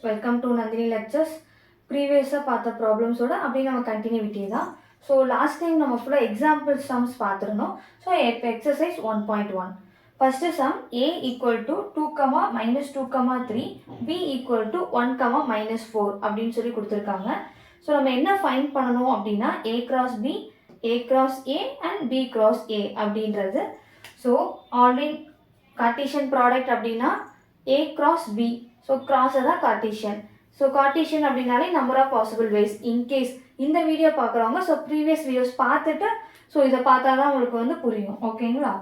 Welcome to Nandini lectures. ப்ரீவியஸாக பார்த்த ப்ராப்ளம்ஸோட அப்படியே நம்ம கண்டினியூட்டி தான். ஸோ லாஸ்ட் டைம் நம்ம ஃபுல்லாக எக்ஸாம்பிள் சம்ஸ் பார்த்துருந்தோம். ஸோ இப்போ exercise 1.1. First some a equal to 2, -2, 3, b equal to 1, -4 அப்படின்னு சொல்லி கொடுத்துருக்காங்க. ஸோ நம்ம என்ன ஃபைண்ட் பண்ணணும் அப்படின்னா a cross b, a cross a and b cross a அப்படின்றது. ஸோ ஆல்ரெடி கார்ட்டீசியன் ப்ராடக்ட் அப்படின்னா a cross b. So cross தான் கார்ட்டீசியன். ஸோ கார்ட்டீசியன் அப்படின்னாலே number of possible ways. In case இந்த வீடியோ பார்க்குறவங்க ஸோ ப்ரீவியஸ் வீடியோஸ் பார்த்துட்டு so இதை பார்த்தா தான் உங்களுக்கு வந்து புரியும். ஓகேங்களா?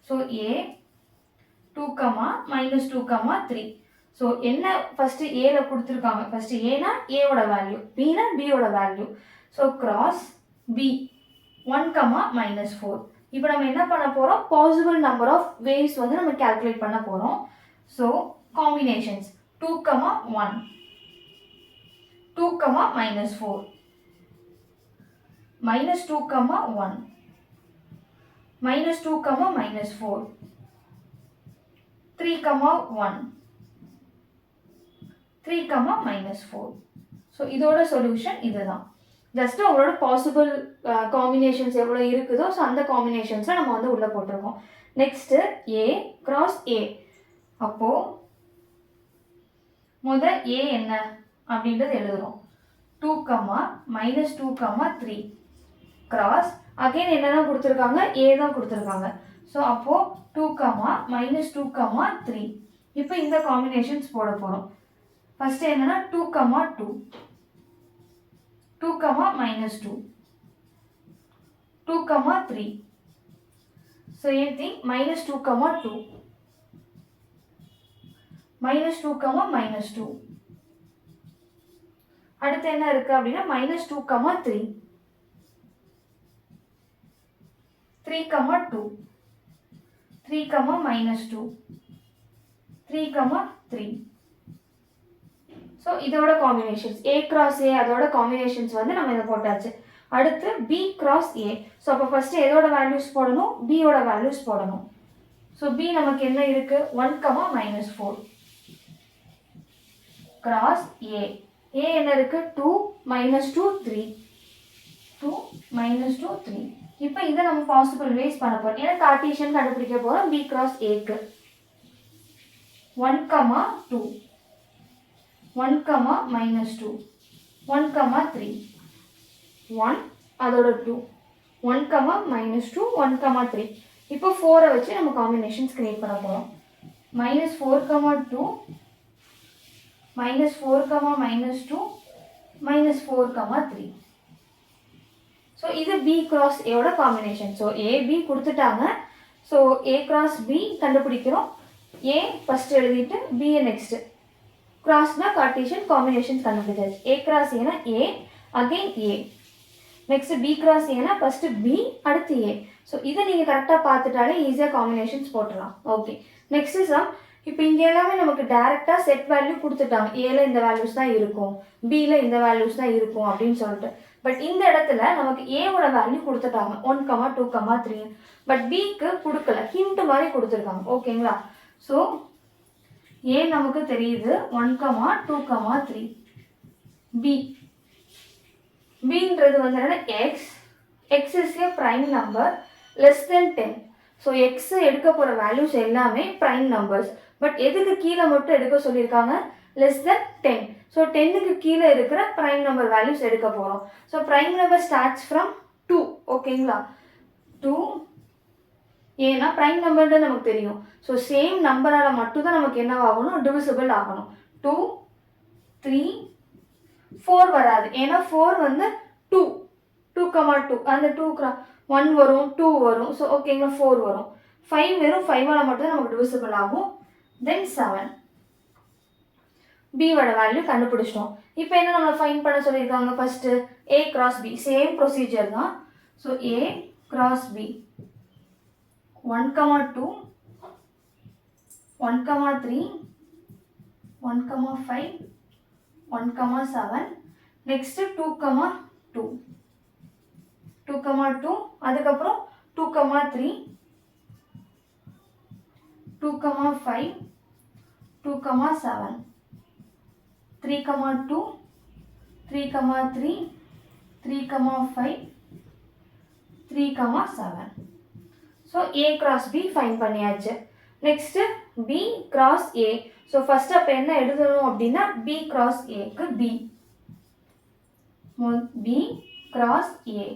So a 2, -2, 3. ஸோ என்ன ஃபஸ்ட்டு ஏல கொடுத்துருக்காங்க. ஃபஸ்ட்டு ஏனா ஏவோட வேல்யூ, பினா பியோட வேல்யூ. So cross b 1, -4. இப்போ நம்ம என்ன பண்ண போகிறோம், பாசிபிள் நம்பர் ஆஃப் வேஸ் வந்து நம்ம கால்குலேட் பண்ண போகிறோம். So combinations 2, 1, 2, -4, -2, 1, -2, -4, 3, 1, 3, -4. ஸோ இதோட சொல்யூஷன் இதுதான். ஜஸ்ட் உங்களோட பாசிபிள் காம்பினேஷன்ஸ் எவ்வளோ இருக்குதோ ஸோ அந்த காம்பினேஷன்ஸை நம்ம வந்து உள்ளே போட்டிருக்கோம். Next a cross a. அப்போது முதல் a என்ன அப்படின்றது எழுதுகிறோம். 2, -2, 3 கிராஸ் அகைன் என்னதான் கொடுத்துருக்காங்க, a தான் கொடுத்துருக்காங்க. ஸோ அப்போது 2, -2, 3. இப்போ இந்த காம்பினேஷன்ஸ் போட போகிறோம். ஃபஸ்ட்டு என்னன்னா 2, 2, 2, -2, 2, 3. Same thing, -2, 2, -2, -2. அடுத்து என்ன இருக்கு அப்படின்னா -2, 3, 3, 2, 3, -2, 3, 3. ஸோ இதோட காம்பினேஷன்ஸ் a cross a அதோட காம்பினேஷன்ஸ் வந்து நம்ம இதை போட்டாச்சு. அடுத்து b cross a. ஸோ அப்போ ஃபஸ்ட்டு எதோட வேல்யூஸ் போடணும், bயோட வேல்யூஸ் போடணும். ஸோ b நமக்கு என்ன இருக்கு, 1, -4 cross a. a என்ன இருக்கு, 2, -2, 3, 2, -2, 3. இப்போ இதை நம்ம பாசிபிள் வேஸ் பண்ண போகிறோம். ஏன்னா கார்ட்டீசியன் கண்டுபிடிக்க போகிறோம் b cross aக்கு. 1, 2, 1, -2, 1, 3, 1 அதோட 2, 1, -2, 1, 3. இப்போ 4 வச்சு நம்ம காம்பினேஷன்ஸ் கிரியேட் பண்ண போகிறோம். -4, 2, -4, -2, -4, 3. ஸோ இது b cross a ஓட காம்பினேஷன். ஸோ a b கொடுத்துட்டாங்க. ஸோ a cross b கண்டுபிடிக்கிறோம். a ஃபஸ்ட்டு எழுதிட்டு b நெக்ஸ்ட்டு. கிராஸ்னா கார்ட்டீசியன், காம்பினேஷன்ஸ் கண்டுபிடிச்சாச்சு. a cross a a again a. Next b cross a first b அடுத்து a. ஸோ இதை நீங்கள் கரெக்டாக பார்த்துட்டாலே ஈஸியாக காம்பினேஷன்ஸ் போட்டுடலாம். Okay, next sum. இப்போ இங்கே எல்லாமே நமக்கு டேரெக்டாக செட் வேல்யூ கொடுத்துட்டாங்க. ஏல இந்த வேல்யூஸ் தான் இருக்கும், பியில் இந்த வேல்யூஸ் தான் இருக்கும் அப்படின்னு சொல்லிட்டு. பட் இந்த இடத்துல நமக்கு ஏவோட வேல்யூ கொடுத்துட்டாங்க 1, 2, 3. பட் பிக்கு கொடுக்கல, ஹிண்ட் மாதிரி கொடுத்துருக்காங்க. ஓகேங்களா? ஸோ ஏ நமக்கு தெரியுது 1, 2, 3. பி பின்றது வந்து என்னன்னா X is a prime number less than 10. So X எடுக்க போகிற வேல்யூஸ் எல்லாமே ப்ரைம் நம்பர்ஸ். பட் எதுக்கு கீழே மட்டும் எடுக்க சொல்லியிருக்காங்க, லெஸ் தென் 10. ஸோ 10க்கு கீழே இருக்கிற ப்ரைம் நம்பர் வேல்யூஸ் எடுக்க போகிறோம். So prime number starts from 2. ஓகேங்களா? 2 ஏன்னா ப்ரைம் நம்பர்ன்றது நமக்கு தெரியும். ஸோ சேம் நம்பரால் மட்டும்தான் நமக்கு என்ன ஆகணும், டிவிசிபிள் ஆகணும். 2, 3, 4 வராது. ஏன்னா 4 வந்து 2, 2, 2 அந்த 2 1 வரும், 2 வரும். ஸோ ஓகேங்களா, 4 வரும். 5 வெறும் 5ஆல் மட்டும்தான் நமக்கு டிவிசிபிள் ஆகும். தென் 7. பியோட வேல்யூ கண்டுபிடிச்சிட்டோம். இப்போ என்ன நம்ம ஃபைண்ட் பண்ண சொல்லியிருக்காங்க, first a cross b. Same procedure தான். So a cross b 1, 2, 1, 3, 1, 5, 1, 7. Next 2, 2, 2, 2. அதுக்கப்புறம் 2, 3, 2, 5, 2, 7, 3, 2, 3, 3, 3, 5, 3, 7. So A cross B find பண்ணியாச்சு. Next B cross A. So first அப்ப என்ன எழுதணும் அப்படின்னா B cross A க்கு B. B cross A.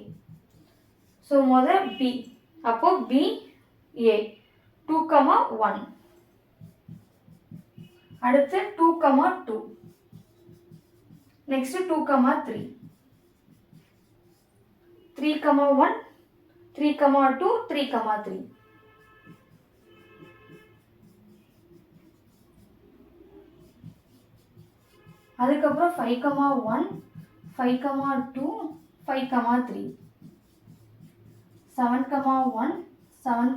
So முத B. அப்போ B A. 2, 1. அடுத்து 2, 2. Next 2, 3. 3, 1. 3, 2, 3, 3. அதுக்கப்புறம் 5, 1, 5, 2, 5, 3. 7, 1, 7,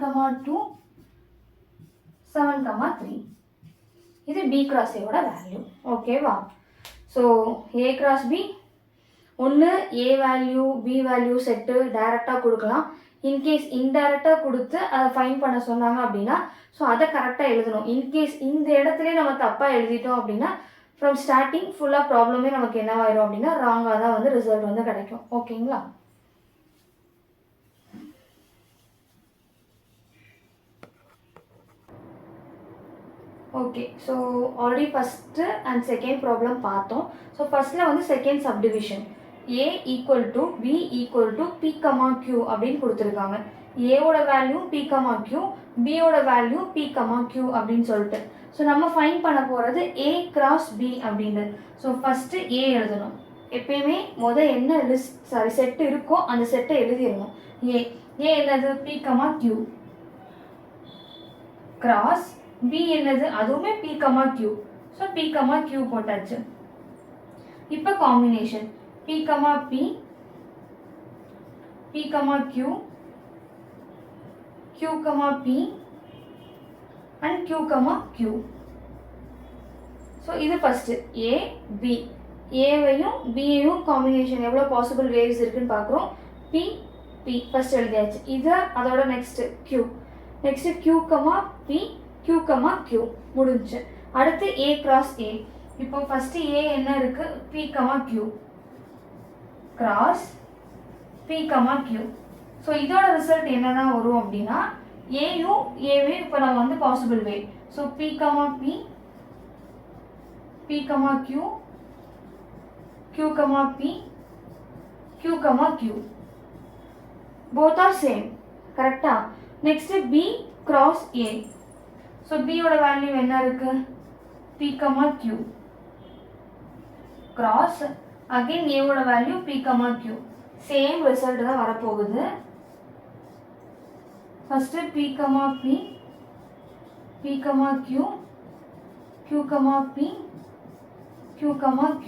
2, 7, 3. இது B cross A ஓட வேல்யூ. ஓகேவா? ஸோ A cross B ஒன்று A value B value set டைரெக்டாக கொடுக்கலாம். இன்கேஸ் இன்டைரக்டாக கொடுத்து அதை ஃபைன் பண்ண சொன்னாங்க அப்படின்னா ஸோ அதை கரெக்டாக எழுதணும். இன்கேஸ் இந்த இடத்துல நம்ம தப்பாக எழுதிட்டோம் அப்படின்னா ஃப்ரம் ஸ்டார்டிங் ஃபுல்லாக ப்ராப்ளமே நமக்கு என்னவாயிரும் அப்படின்னா ராங்காக தான் வந்து ரிசல்ட் வந்து கிடைக்கும். ஓகேங்களா? Okay, so already first and second problem பார்த்தோம். ஸோ ஃபஸ்ட்டில் வந்து second subdivision A equal to B equal to P, Q அப்படின்னு கொடுத்துருக்காங்க. ஏவோட வேல்யூ P, Q, பியோட வேல்யூ P, Q அப்படின்னு சொல்லிட்டு ஸோ நம்ம ஃபைன் பண்ண போகிறது A cross B அப்படின்னு. ஸோ ஃபஸ்ட்டு A எழுதணும். எப்பயுமே என்ன செட்டு இருக்கோ அந்த செட்டை எழுதிடணும். A என்னது P, Q cross B என்னது அதுவுமே P, Q. So P, Q போட்டாச்சு. இப்போ combination P, P, P, Q, Q, P and Q, Q. So இது ஃபஸ்ட்டு A, B. ஏவையும் பியையும் காம்பினேஷன் எவ்வளோ பாசிபிள் வேவ்ஸ் இருக்குன்னு பார்க்குறோம். P, P ஃபஸ்ட் எழுதியாச்சு. இது அதோட next Q. Next Q, P, Q, Q முடிஞ்சு. அடுத்து A cross A. இப்போ ஃபஸ்ட்டு A என்ன இருக்குது P, Q cross P, Q. So இதோட ரிசல்ட் என்னதான் வரும் அப்படின்னா ஏயும் ஏவையும் இப்போ நம்ம வந்து possible way. So P, P, P, Q, Q, P, Q, Q. Both are same. கரெக்டா? Next B cross A. So பியோட வேல்யூ என்ன இருக்கு P, Q cross again ஏவோட value P, Q. Same result தான் வரப்போகுது. First P, P, P, Q, Q, P, Q, Q.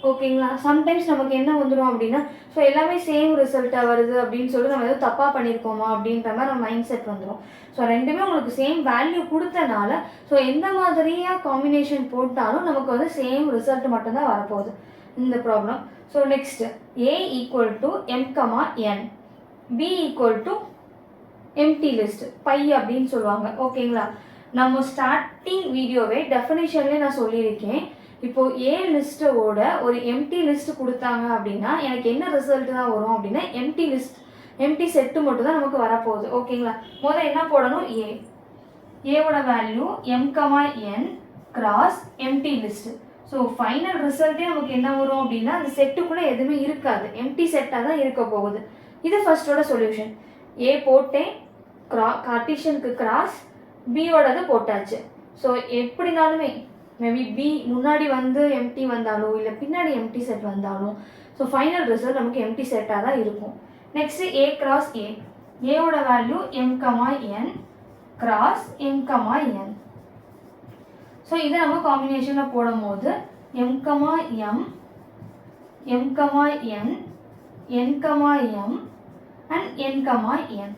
ஓகேங்களா? Sometimes நமக்கு என்ன வந்துடும் அப்படின்னா ஸோ எல்லாமே சேம் ரிசல்ட்டாக வருது அப்படின்னு சொல்லிட்டு நம்ம எதுவும் தப்பாக பண்ணியிருக்கோமா அப்படின்ற மாதிரி நம்ம மைண்ட் செட் வந்துடும். ஸோ ரெண்டுமே உங்களுக்கு சேம் வேல்யூ கொடுத்தனால ஸோ எந்த மாதிரியாக காம்பினேஷன் போட்டாலும் நமக்கு வந்து சேம் ரிசல்ட் மட்டும்தான் வரப்போகுது இந்த problem. So next A equal to M, N, B equal to empty list phi அப்படின்னு சொல்லுவாங்க. ஓகேங்களா? நம்ம ஸ்டார்டிங் வீடியோவே டெஃபினேஷன்லேயே நான் சொல்லியிருக்கேன். இப்போது ஏ லிஸ்ட்டோட ஒரு எம்டி லிஸ்ட் கொடுத்தாங்க அப்படின்னா எனக்கு என்ன ரிசல்ட் தான் வரும் அப்படின்னா எம்டி செட்டு மட்டும் தான் நமக்கு வரப்போகுது. ஓகேங்களா? முதல்ல என்ன போடணும் ஏவோட value M, N cross empty list. So final ரிசல்ட்டே நமக்கு என்ன வரும் அப்படின்னா அந்த செட்டுக்குள்ளே எதுவுமே இருக்காது, எம்டி செட்டாக தான் இருக்க போகுது. இது ஃபர்ஸ்டோட சொல்யூஷன். ஏ போட்டேன், கார்ட்டீசியனுக்கு கிராஸ், பியோடது போட்டாச்சு. ஸோ எப்படினாலுமே மேபி பி முன்னாடி வந்து எம்டி வந்தாலும் இல்லை பின்னாடி எம்டி செட் வந்தாலும் ஸோ ஃபைனல் ரிசல்ட் நமக்கு எம்டி செட்டாக தான் இருக்கும். Next A cross A. ஏவோட value M, N cross M, N. So இதை நம்ம காம்பினேஷனில் போடும் போது M, M, M, N, N, M and N, N.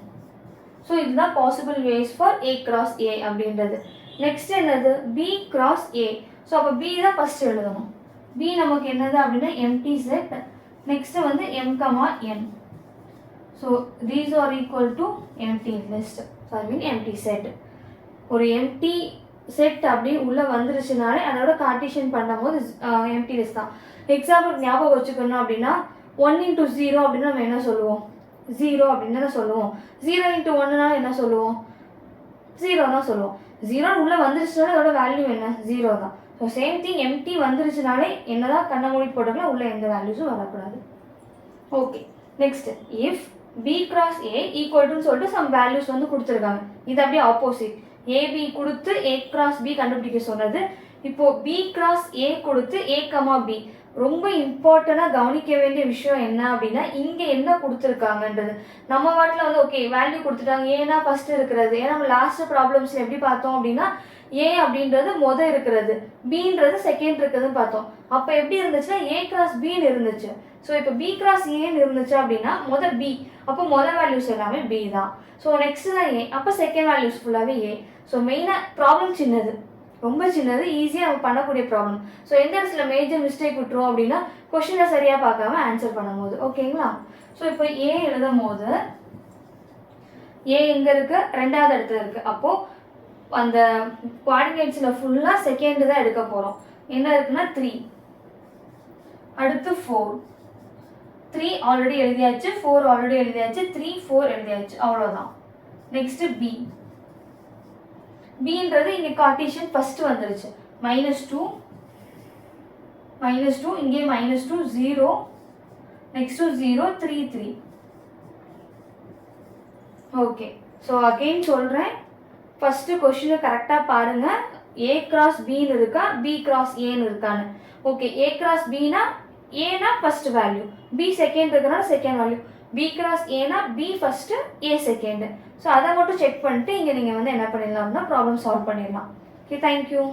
So இதுதான் possible ways for A cross A அப்படின்றது. நெக்ஸ்ட் என்னது B cross A. ஸோ அப்போ B தான் ஃபஸ்ட் எழுதணும். B நமக்கு என்னது அப்படின்னா எம்டி செட். நெக்ஸ்ட் வந்து M, N. So these are equal to empty list, sorry empty set. ஒரு எம்டி செட் அப்படின்னு உள்ளே வந்துருச்சுனாலே அதோட கார்ட்டீஷியன் பண்ணும்போது எம்டி லிஸ்ட் தான். எக்ஸாம்பிள் ஞாபகம் வச்சுக்கணும் அப்படின்னா 1 into 0 அப்படின்னு நம்ம என்ன சொல்லுவோம்? 0 அப்படின்னு தான் சொல்லுவோம். 0 into 1னால என்ன சொல்லுவோம்? 0 தான் சொல்லுவோம். 0 உள்ளே வந்துருச்சுனாலே அதோட வேல்யூ என்ன? 0 தான். ஸோ சேம் திங் எம்டி வந்துருச்சுனாலே என்னதான் கண்ணை மூடி போட்டுக்கலாம், உள்ளே எந்த வேல்யூஸும் வரக்கூடாது. Okay, next if B cross A ஈக்குவல்டுன்னு சொல்லிட்டு சம் வேல்யூஸ் வந்து கொடுத்துருக்காங்க. இது அப்படியே ஆப்போசிட். ஏபி கொடுத்து ஏ கிராஸ் பி கண்டுபிடிக்க சொன்னது. இப்போ பி கிராஸ் ஏ கொடுத்து ஏ கமா பி. ரொம்ப இம்பார்ட்டண்டாக கவனிக்க வேண்டிய விஷயம் என்ன அப்படின்னா இங்கே என்ன கொடுத்துருக்காங்கன்றது. நம்ம வாட்டில் வந்து ஓகே வேல்யூ கொடுத்துட்டாங்க, ஏன்னா ஃபர்ஸ்ட் இருக்கிறது. ஏன்னா நம்ம லாஸ்ட் ப்ராப்ளம்ஸில் எப்படி பார்த்தோம் அப்படின்னா ஏ அப்படின்றது மொதல் இருக்கிறது, பின்றது செகண்ட் இருக்குதுன்னு பார்த்தோம். அப்போ எப்படி இருந்துச்சுன்னா ஏ கிராஸ் பின்னு இருந்துச்சு. ஸோ இப்போ பி கிராஸ் ஏன்னு இருந்துச்சு அப்படின்னா மொதல் பி, அப்போ மொதல் வேல்யூஸ் எல்லாமே பி தான். ஸோ நெக்ஸ்ட் தான் ஏ, அப்போ செகண்ட் வேல்யூஸ் ஃபுல்லாகவே ஏ. ஸோ மெயினாக ப்ராப்ளம் சின்னது, ரொம்ப சின்னது, ஈஸியாக நம்ம பண்ணக்கூடிய ப்ராப்ளம். ஸோ எந்த இடத்துல மேஜர் மிஸ்டேக் விட்டுரும் அப்படின்னா கொஷினை சரியாக பார்க்காம ஆன்சர் பண்ணும்போது. ஓகேங்களா? ஸோ இப்போ ஏ எழுதும் போது ஏ எங்கே இருக்குது? ரெண்டாவது இடத்துல இருக்குது. அப்போது அந்த குவாடினேட்ஸில் ஃபுல்லாக செகண்டு தான் எடுக்க போகிறோம். என்ன இருக்குன்னா 3, அடுத்து 4. 3 ஆல்ரெடி எழுதியாச்சு, 4 ஆல்ரெடி எழுதியாச்சு, 3 4 எழுதியாச்சு, அவ்வளோதான். Next B. பின்றது இங்கே கார்ட்டீஷியன் ஃபர்ஸ்ட் வந்துருச்சு. -2 -2 இங்கே -2 0 நெக்ஸ்ட் 0 3 3. ஓகே, ஸோ அகெயின் சொல்கிறேன், ஃபஸ்ட்டு கொஷினை கரெக்டாக பாருங்கள். ஏ கிராஸ் பின்னு இருக்கா, பி கிராஸ் ஏன்னு இருக்கான்னு. ஓகே, ஏ கிராஸ் பினா ஏனா ஃபர்ஸ்ட் வேல்யூ, பி செகண்ட் இருக்குன்னா செகண்ட் வேல்யூ, பி கிராஸ் ஏனா பி ஃபர்ஸ்ட்டு ஏ செகண்டு. ஸோ அதை மட்டும் செக் பண்ணிட்டு இங்கே நீங்கள் வந்து என்ன பண்ணிடலாம்னா ப்ராப்ளம் சால்வ் பண்ணிடலாம். Okay, thank you.